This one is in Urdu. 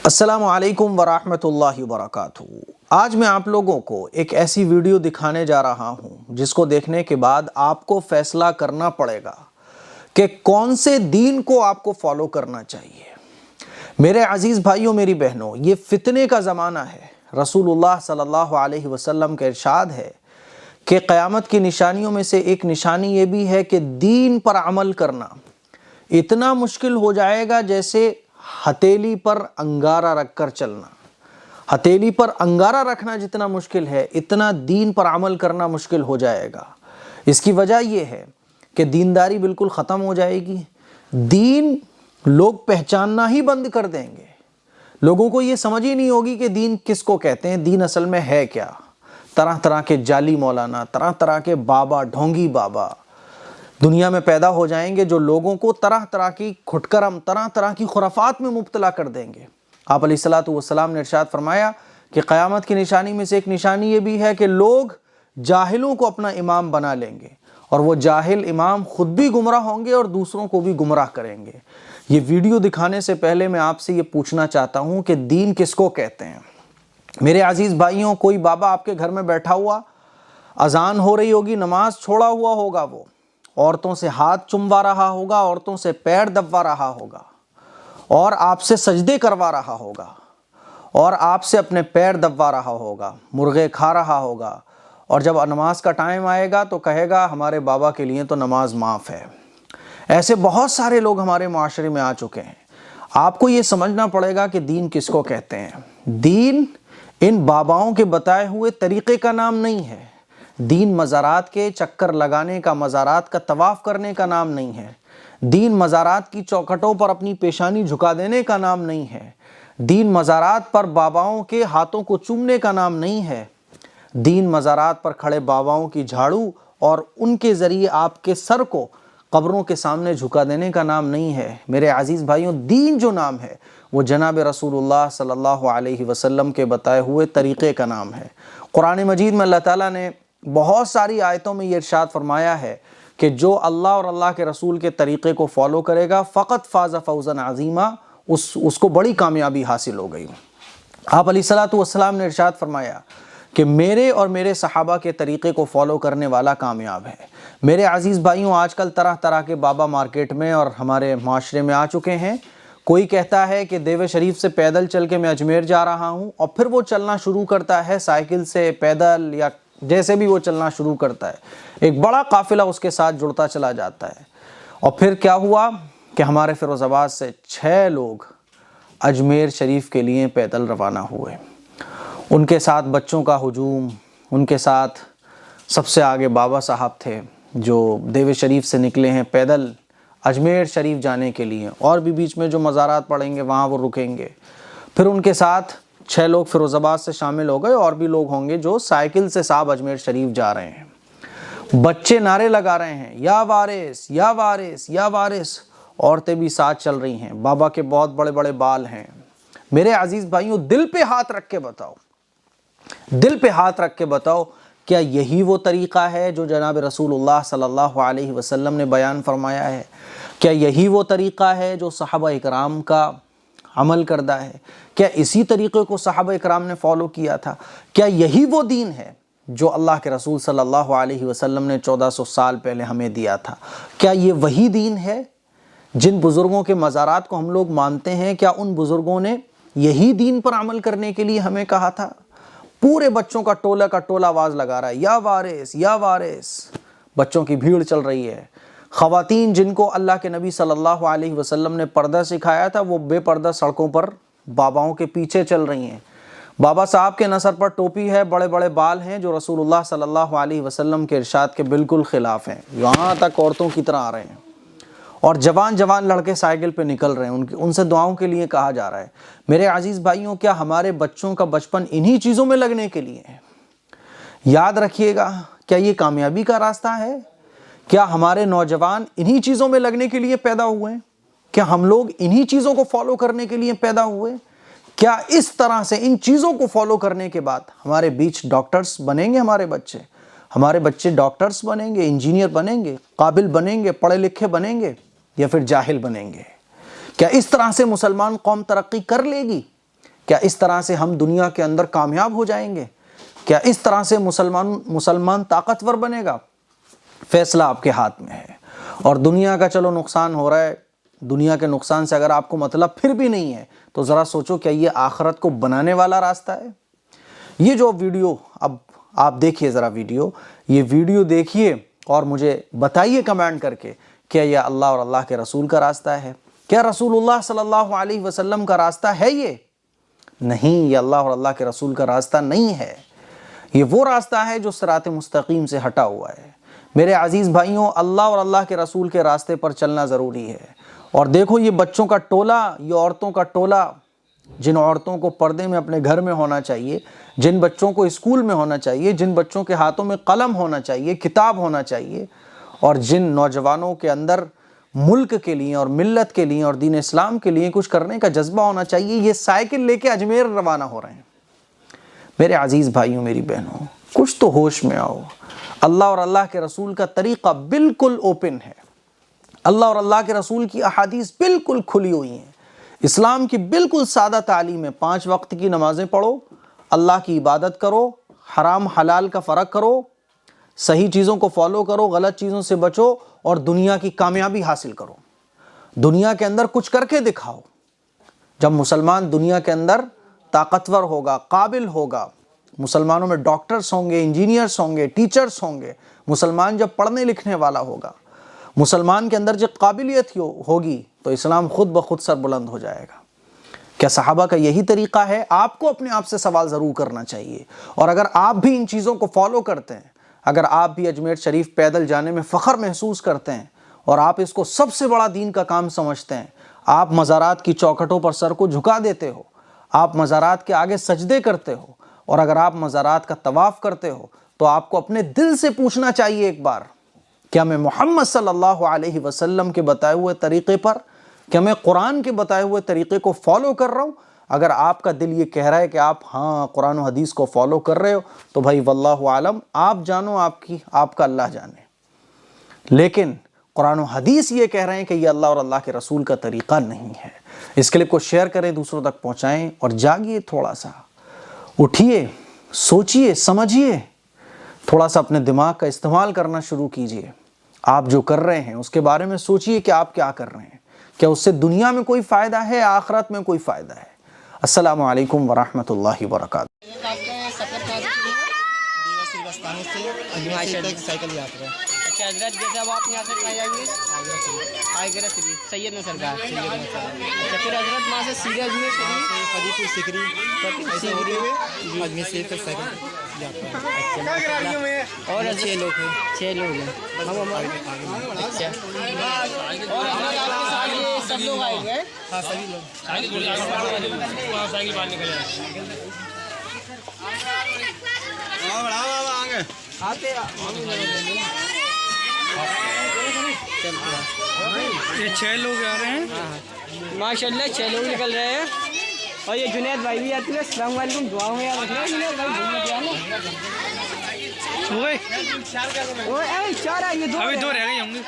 السلام علیکم ورحمۃ اللہ وبرکاتہ۔ آج میں آپ لوگوں کو ایک ایسی ویڈیو دکھانے جا رہا ہوں جس کو دیکھنے کے بعد آپ کو فیصلہ کرنا پڑے گا کہ کون سے دین کو آپ کو فالو کرنا چاہیے۔ میرے عزیز بھائیوں، میری بہنوں، یہ فتنے کا زمانہ ہے۔ رسول اللہ صلی اللہ علیہ وسلم کا ارشاد ہے کہ قیامت کی نشانیوں میں سے ایک نشانی یہ بھی ہے کہ دین پر عمل کرنا اتنا مشکل ہو جائے گا جیسے ہتھیلی پر انگارہ رکھ کر چلنا۔ ہتھیلی پر انگارہ رکھنا جتنا مشکل ہے، اتنا دین پر عمل کرنا مشکل ہو جائے گا۔ اس کی وجہ یہ ہے کہ دینداری بالکل ختم ہو جائے گی۔ دین لوگ پہچاننا ہی بند کر دیں گے۔ لوگوں کو یہ سمجھ ہی نہیں ہوگی کہ دین کس کو کہتے ہیں، دین اصل میں ہے کیا۔ طرح طرح کے جعلی مولانا، طرح طرح کے بابا، ڈھونگی بابا دنیا میں پیدا ہو جائیں گے جو لوگوں کو طرح طرح کی کھٹکرم، طرح طرح کی خرافات میں مبتلا کر دیں گے۔ آپ علیہ الصلوۃ والسلام نے ارشاد فرمایا کہ قیامت کی نشانی میں سے ایک نشانی یہ بھی ہے کہ لوگ جاہلوں کو اپنا امام بنا لیں گے، اور وہ جاہل امام خود بھی گمراہ ہوں گے اور دوسروں کو بھی گمراہ کریں گے۔ یہ ویڈیو دکھانے سے پہلے میں آپ سے یہ پوچھنا چاہتا ہوں کہ دین کس کو کہتے ہیں۔ میرے عزیز بھائیوں، کوئی بابا آپ کے گھر میں بیٹھا ہوا، اذان ہو رہی ہوگی، نماز چھوڑا ہوا ہوگا، وہ عورتوں سے ہاتھ چموا رہا ہوگا، عورتوں سے پیر دبوا رہا ہوگا، اور آپ سے سجدے کروا رہا ہوگا، اور آپ سے اپنے پیر دبوا رہا ہوگا، مرغے کھا رہا ہوگا، اور جب نماز کا ٹائم آئے گا تو کہے گا ہمارے بابا کے لیے تو نماز معاف ہے۔ ایسے بہت سارے لوگ ہمارے معاشرے میں آ چکے ہیں۔ آپ کو یہ سمجھنا پڑے گا کہ دین کس کو کہتے ہیں۔ دین ان باباؤں کے بتائے ہوئے طریقے کا نام نہیں ہے۔ دین مزارات کے چکر لگانے کا، مزارات کا طواف کرنے کا نام نہیں ہے۔ دین مزارات کی چوکھٹوں پر اپنی پیشانی جھکا دینے کا نام نہیں ہے۔ دین مزارات پر باباؤں کے ہاتھوں کو چومنے کا نام نہیں ہے۔ دین مزارات پر کھڑے باباؤں کی جھاڑو اور ان کے ذریعے آپ کے سر کو قبروں کے سامنے جھکا دینے کا نام نہیں ہے۔ میرے عزیز بھائیوں، دین جو نام ہے وہ جناب رسول اللہ صلی اللہ علیہ وسلم کے بتائے ہوئے طریقے کا نام ہے۔ قرآن مجید میں اللہ تعالیٰ نے بہت ساری آیتوں میں یہ ارشاد فرمایا ہے کہ جو اللہ اور اللہ کے رسول کے طریقے کو فالو کرے گا فقط فاز فوزا عظیما، اس کو بڑی کامیابی حاصل ہو گئی۔ آپ علیہ الصلوۃ والسلام نے ارشاد فرمایا کہ میرے اور میرے صحابہ کے طریقے کو فالو کرنے والا کامیاب ہے۔ میرے عزیز بھائیوں، آج کل طرح طرح کے بابا مارکیٹ میں اور ہمارے معاشرے میں آ چکے ہیں۔ کوئی کہتا ہے کہ دیو شریف سے پیدل چل کے میں اجمیر جا رہا ہوں، اور پھر وہ چلنا شروع کرتا ہے سائیکل سے، پیدل یا جیسے بھی وہ چلنا شروع کرتا ہے۔ ایک بڑا قافلہ اس کے ساتھ جڑتا چلا جاتا ہے، اور پھر کیا ہوا کہ ہمارے فیروز آباد سے 6 لوگ اجمیر شریف کے لیے پیدل روانہ ہوئے۔ ان کے ساتھ بچوں کا ہجوم، ان کے ساتھ سب سے آگے بابا صاحب تھے جو دیو شریف سے نکلے ہیں پیدل اجمیر شریف جانے کے لیے، اور بھی بیچ میں جو مزارات پڑیں گے وہاں وہ رکیں گے۔ پھر ان کے ساتھ 6 لوگ فیروز آباد سے شامل ہو گئے، اور بھی لوگ ہوں گے جو سائیکل سے صاحب اجمیر شریف جا رہے ہیں۔ بچے نعرے لگا رہے ہیں، یا وارث یا وارث یا وارث، عورتیں بھی ساتھ چل رہی ہیں۔ بابا کے بہت بڑے بڑے بال ہیں۔ میرے عزیز بھائیوں، دل پہ ہاتھ رکھ کے بتاؤ، دل پہ ہاتھ رکھ کے بتاؤ، کیا یہی وہ طریقہ ہے جو جناب رسول اللہ صلی اللہ علیہ وسلم نے بیان فرمایا ہے؟ کیا یہی وہ طریقہ ہے جو صحابہ اکرام کا عمل کردہ ہے؟ کیا اسی طریقے کو صحابہ اکرام نے فالو کیا تھا؟ کیا یہی وہ دین ہے جو اللہ کے رسول صلی اللہ علیہ وسلم نے 1400 سال پہلے ہمیں دیا تھا؟ کیا یہ وہی دین ہے؟ جن بزرگوں کے مزارات کو ہم لوگ مانتے ہیں، کیا ان بزرگوں نے یہی دین پر عمل کرنے کے لیے ہمیں کہا تھا؟ پورے بچوں کا ٹولہ آواز لگا رہا ہے، یا وارث یا وارث، بچوں کی بھیڑ چل رہی ہے۔ خواتین جن کو اللہ کے نبی صلی اللہ علیہ وسلم نے پردہ سکھایا تھا، وہ بے پردہ سڑکوں پر باباؤں کے پیچھے چل رہی ہیں۔ بابا صاحب کے نہ سر پر ٹوپی ہے، بڑے بڑے بال ہیں، جو رسول اللہ صلی اللہ علیہ وسلم کے ارشاد کے بالکل خلاف ہیں۔ یہاں تک عورتوں کی طرح آ رہے ہیں، اور جوان جوان لڑکے سائیکل پہ نکل رہے ہیں، ان سے دعاؤں کے لیے کہا جا رہا ہے۔ میرے عزیز بھائیوں، کیا ہمارے بچوں کا بچپن انہی چیزوں میں لگنے کے لیے ہے؟ یاد رکھیے گا، کیا یہ کامیابی کا راستہ ہے؟ کیا ہمارے نوجوان انہی چیزوں میں لگنے کے لیے پیدا ہوئے ہیں؟ کیا ہم لوگ انہی چیزوں کو فالو کرنے کے لیے پیدا ہوئے؟ کیا اس طرح سے ان چیزوں کو فالو کرنے کے بعد ہمارے بیچ ڈاکٹرز بنیں گے؟ ہمارے بچے ڈاکٹرز بنیں گے، انجینئر بنیں گے، قابل بنیں گے، پڑھے لکھے بنیں گے، یا پھر جاہل بنیں گے؟ کیا اس طرح سے مسلمان قوم ترقی کر لے گی؟ کیا اس طرح سے ہم دنیا کے اندر کامیاب ہو جائیں گے؟ کیا اس طرح سے مسلمان طاقتور بنے گا؟ فیصلہ آپ کے ہاتھ میں ہے۔ اور دنیا کا چلو نقصان ہو رہا ہے، دنیا کے نقصان سے اگر آپ کو مطلب پھر بھی نہیں ہے تو ذرا سوچو کیا یہ آخرت کو بنانے والا راستہ ہے؟ یہ جو ویڈیو اب آپ دیکھیے، ذرا یہ ویڈیو دیکھیے اور مجھے بتائیے کمنٹ کر کے، کیا یہ اللہ اور اللہ کے رسول کا راستہ ہے؟ کیا رسول اللہ صلی اللہ علیہ وسلم کا راستہ ہے یہ؟ نہیں، یہ اللہ اور اللہ کے رسول کا راستہ نہیں ہے۔ یہ وہ راستہ ہے جو صراط مستقیم سے ہٹا ہوا ہے۔ میرے عزیز بھائیوں، اللہ اور اللہ کے رسول کے راستے پر چلنا ضروری ہے۔ اور دیکھو یہ بچوں کا ٹولہ، یہ عورتوں کا ٹولہ، جن عورتوں کو پردے میں اپنے گھر میں ہونا چاہیے، جن بچوں کو اسکول میں ہونا چاہیے، جن بچوں کے ہاتھوں میں قلم ہونا چاہیے، کتاب ہونا چاہیے، اور جن نوجوانوں کے اندر ملک کے لیے اور ملت کے لیے اور دین اسلام کے لیے کچھ کرنے کا جذبہ ہونا چاہیے، یہ سائیکل لے کے اجمیر روانہ ہو رہے ہیں۔ میرے عزیز بھائیوں، میری بہنوں، کچھ تو ہوش میں آؤ۔ اللہ اور اللہ کے رسول کا طریقہ بالکل اوپن ہے، اللہ اور اللہ کے رسول کی احادیث بالکل کھلی ہوئی ہیں، اسلام کی بالکل سادہ تعلیم ہے۔ 5 وقت کی نمازیں پڑھو، اللہ کی عبادت کرو، حرام حلال کا فرق کرو، صحیح چیزوں کو فالو کرو، غلط چیزوں سے بچو، اور دنیا کی کامیابی حاصل کرو۔ دنیا کے اندر کچھ کر کے دکھاؤ۔ جب مسلمان دنیا کے اندر طاقتور ہوگا، قابل ہوگا، مسلمانوں میں ڈاکٹرز ہوں گے، انجینئرز ہوں گے، ٹیچرز ہوں گے، مسلمان جب پڑھنے لکھنے والا ہوگا، مسلمان کے اندر جب قابلیت ہوگی تو اسلام خود بخود سر بلند ہو جائے گا۔ کیا صحابہ کا یہی طریقہ ہے؟ آپ کو اپنے آپ سے سوال ضرور کرنا چاہیے۔ اور اگر آپ بھی ان چیزوں کو فالو کرتے ہیں، اگر آپ بھی اجمیر شریف پیدل جانے میں فخر محسوس کرتے ہیں اور آپ اس کو سب سے بڑا دین کا کام سمجھتے ہیں، آپ مزارات کی چوکھٹوں پر سر کو جھکا دیتے ہو، آپ مزارات کے آگے سجدے کرتے ہو، اور اگر آپ مزارات کا طواف کرتے ہو تو آپ کو اپنے دل سے پوچھنا چاہیے ایک بار، کیا میں محمد صلی اللہ علیہ وسلم کے بتائے ہوئے طریقے پر، کیا میں قرآن کے بتائے ہوئے طریقے کو فالو کر رہا ہوں؟ اگر آپ کا دل یہ کہہ رہا ہے کہ آپ قرآن و حدیث کو فالو کر رہے ہو تو بھائی واللہ عالم، آپ جانو، آپ کا اللہ جانے۔ لیکن قرآن و حدیث یہ کہہ رہے ہیں کہ یہ اللہ اور اللہ کے رسول کا طریقہ نہیں ہے۔ اس کلپ کو شیئر کریں، دوسروں تک پہنچائیں، اور جاگیے، تھوڑا سا اٹھیے، سوچیے، سمجھیے، تھوڑا سا اپنے دماغ کا استعمال کرنا شروع کیجیے۔ آپ جو کر رہے ہیں اس کے بارے میں سوچیے کہ آپ کیا کر رہے ہیں، کیا اس سے دنیا میں کوئی فائدہ ہے، آخرت میں کوئی فائدہ ہے؟ السلام علیکم ورحمۃ اللہ وبرکاتہ۔ اچھا حضرت، جیسے اب آپ یہاں سے کہاں جائیں گے؟ آگرہ شریف، سید نثر گاہ۔ اچھا پھر حضرت وہاں سے سیدھے اجمیر شریف، فتح پور سکری، اجمیر شریف تک سائیکل جاتا ہے۔ اور 6 لوگ ہیں۔ 6 لوگ ہیں۔ اچھا، اور حضرت آپ کے ساتھ یہ سب لوگ آئے ہوئے ہیں؟ ہاں، سبھی لوگ۔ آتے یہ 6 لوگ آ رہے ہیں۔ ماشاء اللہ 6 لوگ نکل رہے ہیں۔ اور یہ جنید بھائی بھی آتے ہیں۔ السلام علیکم، دعا میں یاد رکھنا جنید بھائی، گھومنے کے آنا۔ ہوئے 4 آئیں گے، 2 ابھی 2 رہ گئے ہوں گے۔